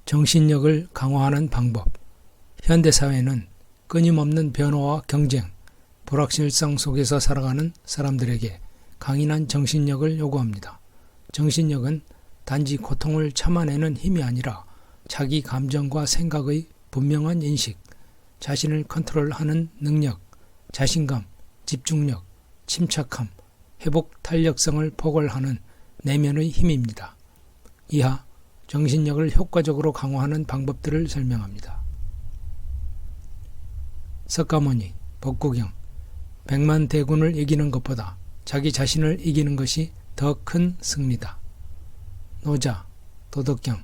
정신력을 강화하는 방법. 현대사회는 끊임없는 변화와 경쟁, 불확실성 속에서 살아가는 사람들에게 강인한 정신력을 요구합니다. 정신력은 단지 고통을 참아내는 힘이 아니라 자기 감정과 생각의 분명한 인식, 자신을 컨트롤하는 능력, 자신감, 집중력, 침착함, 회복 탄력성을 포괄하는 내면의 힘입니다. 이하 정신력을 효과적으로 강화하는 방법들을 설명합니다. 석가모니, 법국영. 100만 대군을 이기는 것보다 자기 자신을 이기는 것이 더 큰 승리다. 노자, 도덕경.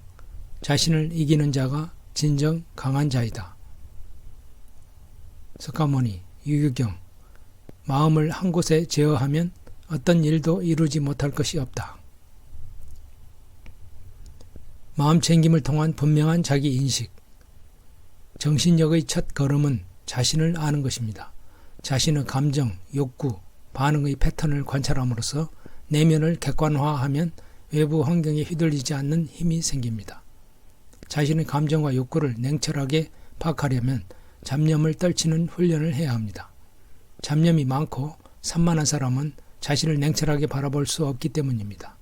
자신을 이기는 자가 진정 강한 자이다. 석가모니, 유유경. 마음을 한 곳에 제어하면 어떤 일도 이루지 못할 것이 없다. 마음 챙김을 통한 분명한 자기 인식. 정신력의 첫 걸음은 자신을 아는 것입니다. 자신의 감정, 욕구, 반응의 패턴을 관찰함으로써 내면을 객관화하면 외부 환경에 휘둘리지 않는 힘이 생깁니다. 자신의 감정과 욕구를 냉철하게 파악하려면 잡념을 떨치는 훈련을 해야 합니다. 잡념이 많고 산만한 사람은 자신을 냉철하게 바라볼 수 없기 때문입니다.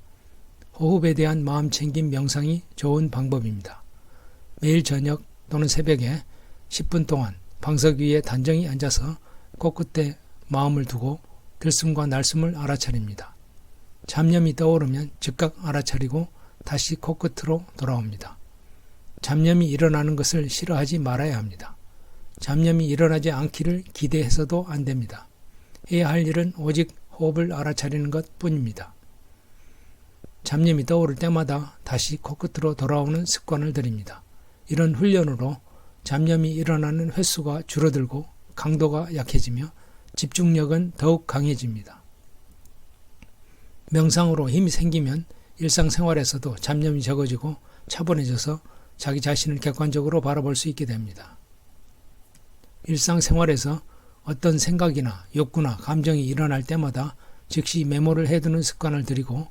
호흡에 대한 마음챙김 명상이 좋은 방법입니다. 매일 저녁 또는 새벽에 10분 동안 방석 위에 단정히 앉아서 코끝에 마음을 두고 들숨과 날숨을 알아차립니다. 잡념이 떠오르면 즉각 알아차리고 다시 코끝으로 돌아옵니다. 잡념이 일어나는 것을 싫어하지 말아야 합니다. 잡념이 일어나지 않기를 기대해서도 안 됩니다. 해야 할 일은 오직 호흡을 알아차리는 것 뿐입니다. 잡념이 떠오를 때마다 다시 코끝으로 돌아오는 습관을 들입니다. 이런 훈련으로 잡념이 일어나는 횟수가 줄어들고 강도가 약해지며 집중력은 더욱 강해집니다. 명상으로 힘이 생기면 일상생활에서도 잡념이 적어지고 차분해져서 자기 자신을 객관적으로 바라볼 수 있게 됩니다. 일상생활에서 어떤 생각이나 욕구나 감정이 일어날 때마다 즉시 메모를 해두는 습관을 들이고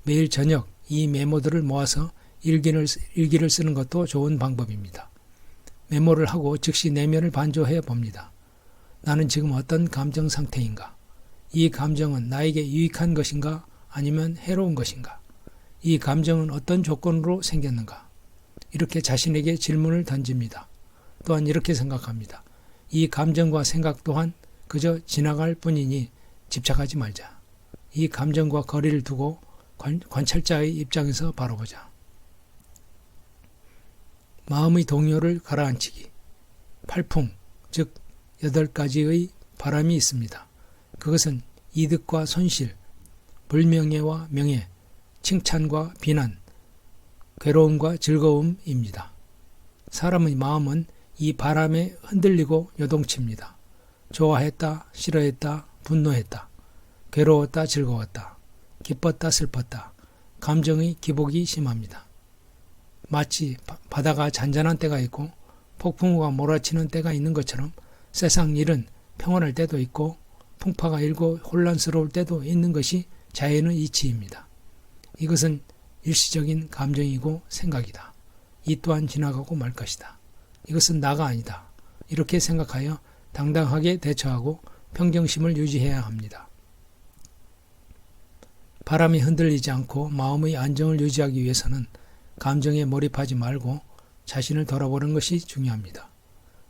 매일 저녁 이 메모들을 모아서 일기를 쓰는 것도 좋은 방법입니다. 메모를 하고 즉시 내면을 반조해 봅니다. 나는 지금 어떤 감정 상태인가? 이 감정은 나에게 유익한 것인가? 아니면 해로운 것인가? 이 감정은 어떤 조건으로 생겼는가? 이렇게 자신에게 질문을 던집니다. 또한 이렇게 생각합니다. 이 감정과 생각 또한 그저 지나갈 뿐이니 집착하지 말자. 이 감정과 거리를 두고 관찰자의 입장에서 바라보자. 마음의 동요를 가라앉히기. 팔풍, 즉 8가지의 바람이 있습니다. 그것은 이득과 손실, 불명예와 명예, 칭찬과 비난, 괴로움과 즐거움입니다. 사람의 마음은 이 바람에 흔들리고 요동칩니다. 좋아했다, 싫어했다, 분노했다, 괴로웠다, 즐거웠다, 기뻤다, 슬펐다. 감정의 기복이 심합니다. 마치 바다가 잔잔한 때가 있고 폭풍우가 몰아치는 때가 있는 것처럼 세상 일은 평온할 때도 있고 풍파가 일고 혼란스러울 때도 있는 것이 자연의 이치입니다. 이것은 일시적인 감정이고 생각이다. 이 또한 지나가고 말 것이다. 이것은 나가 아니다. 이렇게 생각하여 당당하게 대처하고 평정심을 유지해야 합니다. 바람이 흔들리지 않고 마음의 안정을 유지하기 위해서는 감정에 몰입하지 말고 자신을 돌아보는 것이 중요합니다.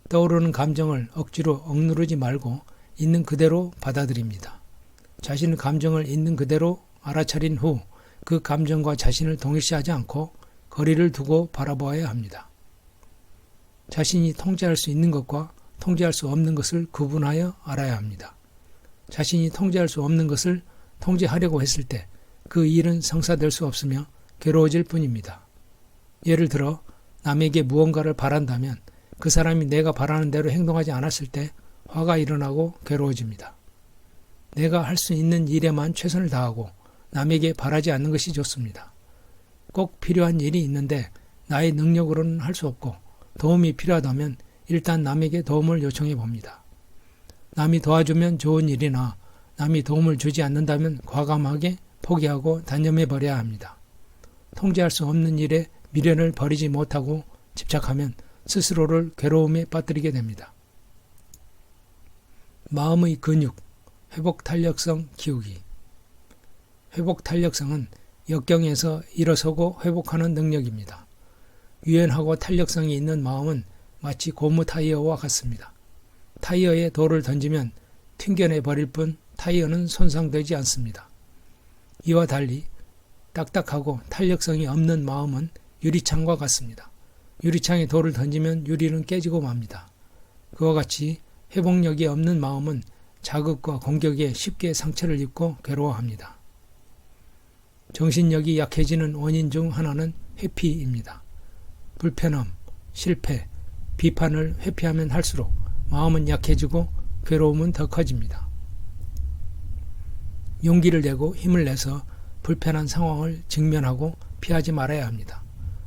떠오르는 감정을 억지로 억누르지 말고 있는 그대로 받아들입니다. 자신의 감정을 있는 그대로 알아차린 후 그 감정과 자신을 동일시하지 않고 거리를 두고 바라보아야 합니다. 자신이 통제할 수 있는 것과 통제할 수 없는 것을 구분하여 알아야 합니다. 자신이 통제할 수 없는 것을 통제하려고 했을 때 그 일은 성사될 수 없으며 괴로워질 뿐입니다. 예를 들어 남에게 무언가를 바란다면 그 사람이 내가 바라는 대로 행동하지 않았을 때 화가 일어나고 괴로워집니다. 내가 할 수 있는 일에만 최선을 다하고 남에게 바라지 않는 것이 좋습니다. 꼭 필요한 일이 있는데 나의 능력으로는 할 수 없고 도움이 필요하다면 일단 남에게 도움을 요청해 봅니다. 남이 도와주면 좋은 일이나 남이 도움을 주지 않는다면 과감하게 포기하고 단념해 버려야 합니다. 통제할 수 없는 일에 미련을 버리지 못하고 집착하면 스스로를 괴로움에 빠뜨리게 됩니다. 마음의 근육, 회복 탄력성 키우기. 회복 탄력성은 역경에서 일어서고 회복하는 능력입니다. 유연하고 탄력성이 있는 마음은 마치 고무 타이어와 같습니다. 타이어에 돌을 던지면 튕겨내 버릴 뿐 타이어는 손상되지 않습니다. 이와 달리 딱딱하고 탄력성이 없는 마음은 유리창과 같습니다. 유리창에 돌을 던지면 유리는 깨지고 맙니다. 그와 같이 회복력이 없는 마음은 자극과 공격에 쉽게 상처를 입고 괴로워합니다. 정신력이 약해지는 원인 중 하나는 회피입니다. 불편함, 실패, 비판을 회피하면 할수록 마음은 약해지고 괴로움은 더 커집니다. 용기를 내고 힘을 내서 불편한 상황을 직면하고 피하지 말아야 합니다.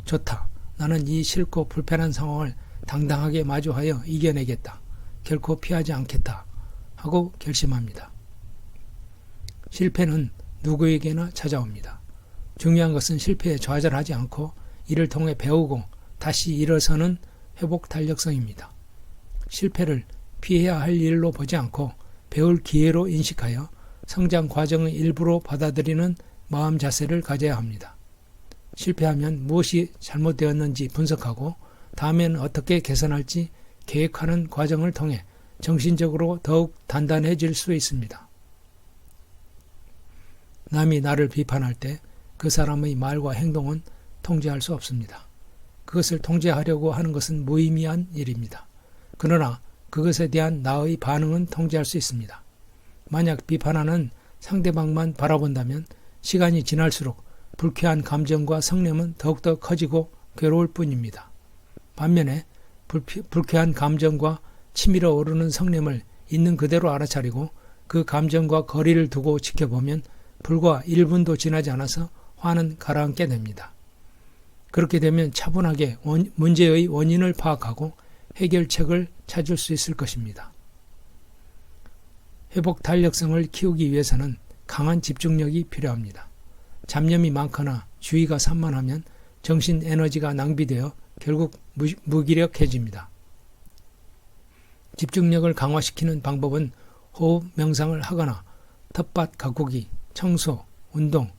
좋다. 나는 이 싫고 불편한 상황을 당당하게 마주하여 이겨내겠다. 결코 피하지 않겠다. 하고 결심합니다. 실패는 누구에게나 찾아옵니다. 중요한 것은 실패에 좌절하지 않고 이를 통해 배우고 다시 일어서는 회복 탄력성입니다. 실패를 피해야 할 일로 보지 않고 배울 기회로 인식하여 성장 과정의 일부로 받아들이는 마음 자세를 가져야 합니다. 실패하면 무엇이 잘못되었는지 분석하고 다음에는 어떻게 개선할지 계획하는 과정을 통해 정신적으로 더욱 단단해질 수 있습니다. 남이 나를 비판할 때 그 사람의 말과 행동은 통제할 수 없습니다. 그것을 통제하려고 하는 것은 무의미한 일입니다. 그러나 그것에 대한 나의 반응은 통제할 수 있습니다. 만약 비판하는 상대방만 바라본다면 시간이 지날수록 불쾌한 감정과 성냄은 더욱더 커지고 괴로울 뿐입니다. 반면에 불쾌한 감정과 치밀어 오르는 성냄을 있는 그대로 알아차리고 그 감정과 거리를 두고 지켜보면 불과 1분도 지나지 않아서 화는 가라앉게 됩니다. 그렇게 되면 차분하게 문제의 원인을 파악하고 해결책을 찾을 수 있을 것입니다. 회복 탄력성을 키우기 위해서는 강한 집중력이 필요합니다. 잡념이 많거나 주의가 산만하면 정신 에너지가 낭비되어 결국 무기력해집니다. 집중력을 강화시키는 방법은 호흡 명상을 하거나 텃밭 가꾸기, 청소, 운동,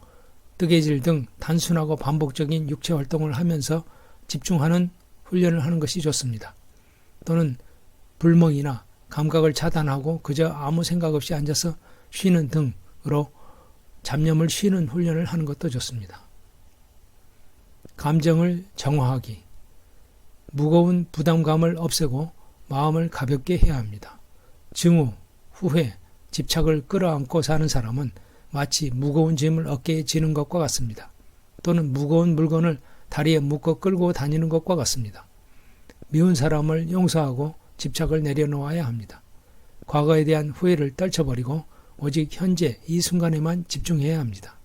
뜨개질 등 단순하고 반복적인 육체 활동을 하면서 집중하는 훈련을 하는 것이 좋습니다. 또는 불멍이나 감각을 차단하고 그저 아무 생각 없이 앉아서 쉬는 등으로 잡념을 쉬는 훈련을 하는 것도 좋습니다. 감정을 정화하기. 무거운 부담감을 없애고 마음을 가볍게 해야 합니다. 증오, 후회, 집착을 끌어안고 사는 사람은 마치 무거운 짐을 어깨에 지는 것과 같습니다. 또는 무거운 물건을 다리에 묶어 끌고 다니는 것과 같습니다. 미운 사람을 용서하고 집착을 내려놓아야 합니다. 과거에 대한 후회를 떨쳐버리고 오직 현재 이 순간에만 집중해야 합니다.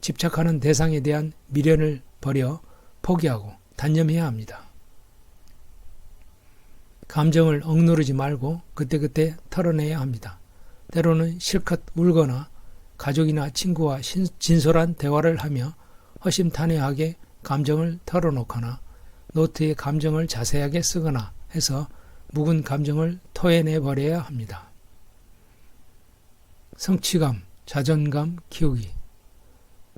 집착하는 대상에 대한 미련을 버려 포기하고 단념해야 합니다. 감정을 억누르지 말고 그때그때 털어내야 합니다. 때로는 실컷 울거나 가족이나 친구와 진솔한 대화를 하며 허심탄회하게 감정을 털어놓거나 노트에 감정을 자세하게 쓰거나 해서 묵은 감정을 토해내버려야 합니다. 성취감, 자존감 키우기.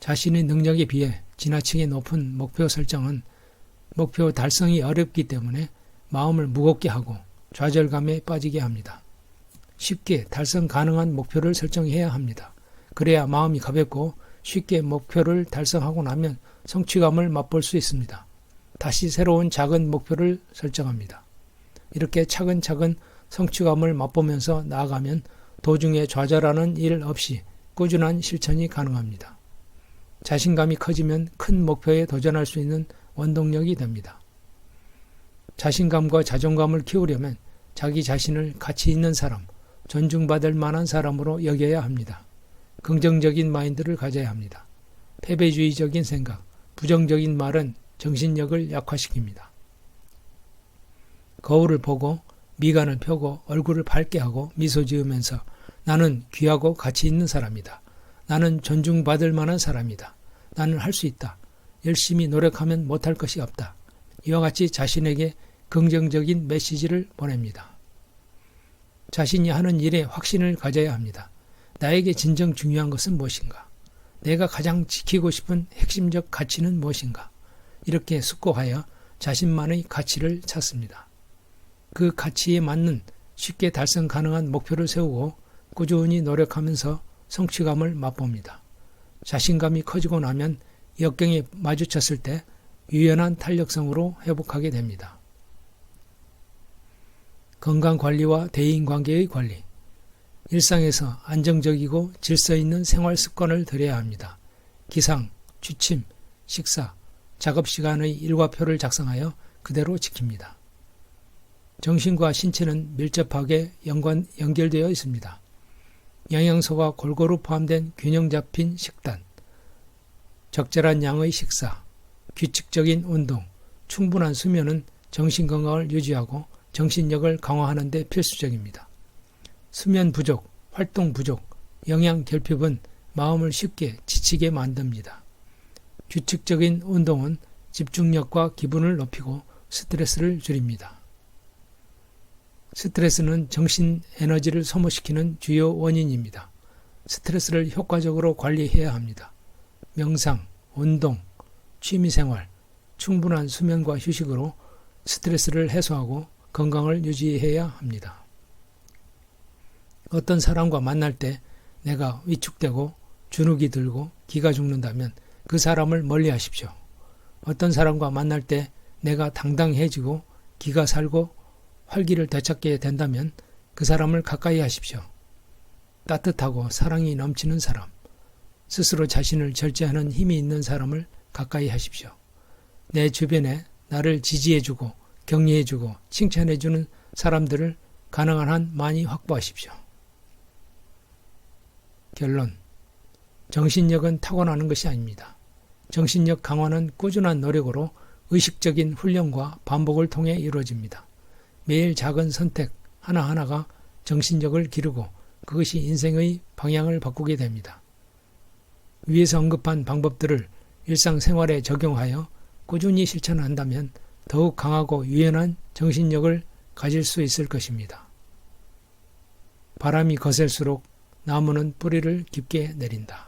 자신의 능력에 비해 지나치게 높은 목표 설정은 목표 달성이 어렵기 때문에 마음을 무겁게 하고 좌절감에 빠지게 합니다. 쉽게 달성 가능한 목표를 설정해야 합니다. 그래야 마음이 가볍고 쉽게 목표를 달성하고 나면 성취감을 맛볼 수 있습니다. 다시 새로운 작은 목표를 설정합니다. 이렇게 차근차근 성취감을 맛보면서 나아가면 도중에 좌절하는 일 없이 꾸준한 실천이 가능합니다. 자신감이 커지면 큰 목표에 도전할 수 있는 원동력이 됩니다. 자신감과 자존감을 키우려면 자기 자신을 가치 있는 사람, 존중받을 만한 사람으로 여겨야 합니다. 긍정적인 마인드를 가져야 합니다. 패배주의적인 생각, 부정적인 말은 정신력을 약화시킵니다. 거울을 보고 미간을 펴고 얼굴을 밝게 하고 미소 지으면서 나는 귀하고 가치 있는 사람이다. 나는 존중받을 만한 사람이다. 나는 할 수 있다. 열심히 노력하면 못할 것이 없다. 이와 같이 자신에게 긍정적인 메시지를 보냅니다. 자신이 하는 일에 확신을 가져야 합니다. 나에게 진정 중요한 것은 무엇인가? 내가 가장 지키고 싶은 핵심적 가치는 무엇인가? 이렇게 숙고하여 자신만의 가치를 찾습니다. 그 가치에 맞는 쉽게 달성 가능한 목표를 세우고 꾸준히 노력하면서 성취감을 맛봅니다. 자신감이 커지고 나면 역경에 마주쳤을 때 유연한 탄력성으로 회복하게 됩니다. 건강관리와 대인관계의 관리. 일상에서 안정적이고 질서 있는 생활 습관을 들여야 합니다. 기상, 취침, 식사, 작업시간의 일과표를 작성하여 그대로 지킵니다. 정신과 신체는 밀접하게 연결되어 있습니다. 영양소가 골고루 포함된 균형 잡힌 식단, 적절한 양의 식사, 규칙적인 운동, 충분한 수면은 정신건강을 유지하고 정신력을 강화하는 데 필수적입니다. 수면 부족, 활동 부족, 영양 결핍은 마음을 쉽게 지치게 만듭니다. 규칙적인 운동은 집중력과 기분을 높이고 스트레스를 줄입니다. 스트레스는 정신 에너지를 소모시키는 주요 원인입니다. 스트레스를 효과적으로 관리해야 합니다. 명상, 운동, 취미생활, 충분한 수면과 휴식으로 스트레스를 해소하고 건강을 유지해야 합니다. 어떤 사람과 만날 때 내가 위축되고 주눅이 들고 기가 죽는다면 그 사람을 멀리 하십시오. 어떤 사람과 만날 때 내가 당당해지고 기가 살고 활기를 되찾게 된다면 그 사람을 가까이 하십시오. 따뜻하고 사랑이 넘치는 사람, 스스로 자신을 절제하는 힘이 있는 사람을 가까이 하십시오. 내 주변에 나를 지지해주고 격려해주고 칭찬해주는 사람들을 가능한 한 많이 확보하십시오. 결론. 정신력은 타고나는 것이 아닙니다. 정신력 강화는 꾸준한 노력으로 의식적인 훈련과 반복을 통해 이루어집니다. 매일 작은 선택 하나하나가 정신력을 기르고 그것이 인생의 방향을 바꾸게 됩니다. 위에서 언급한 방법들을 일상생활에 적용하여 꾸준히 실천한다면 더욱 강하고 유연한 정신력을 가질 수 있을 것입니다. 바람이 거셀수록 나무는 뿌리를 깊게 내린다.